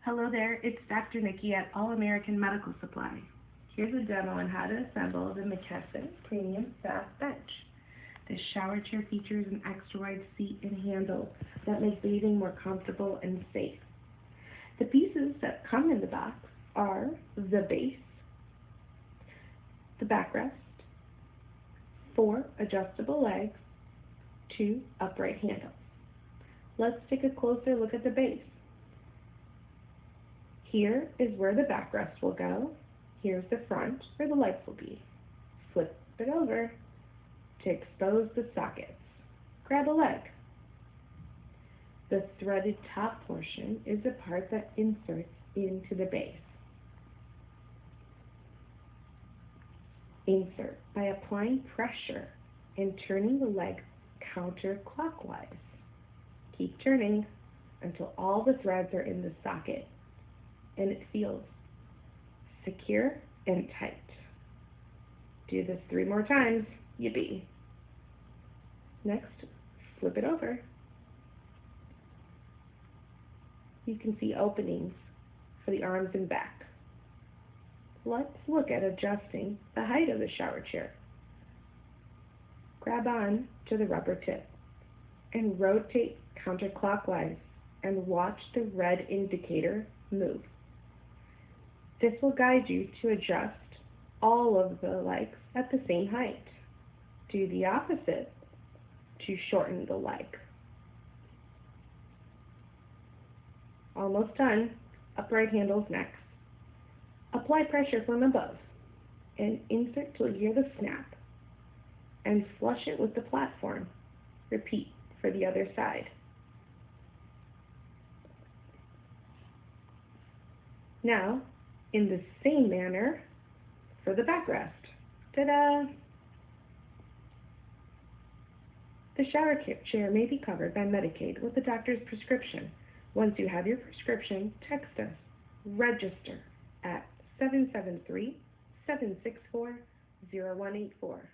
Hello there, it's Dr. Nikki at All American Medical Supply. Here's a demo on how to assemble the McKesson Premium Bath Bench. This shower chair features an extra wide seat and handle that make bathing more comfortable and safe. The pieces that come in the box are the base, the backrest, 4 adjustable legs, 2 upright handles. Let's take a closer look at the base. Here is where the backrest will go. Here's the front where the legs will be. Flip it over to expose the sockets. Grab a leg. The threaded top portion is the part that inserts into the base. Insert by applying pressure and turning the leg counterclockwise. Keep turning until all the threads are in the socket and it feels secure and tight. Do this 3 more times, yippee. Next, flip it over. You can see openings for the arms and back. Let's look at adjusting the height of the shower chair. Grab on to the rubber tip and rotate counterclockwise and watch the red indicator move. This will guide you to adjust all of the legs at the same height. Do the opposite to shorten the leg. Almost done. Upright handles next. Apply pressure from above and insert till you hear the snap and flush it with the platform. Repeat for the other side. Now, in the same manner for the backrest. Ta-da! The shower chair may be covered by Medicaid with the doctor's prescription. Once you have your prescription, text us. Register at 773-764-0184.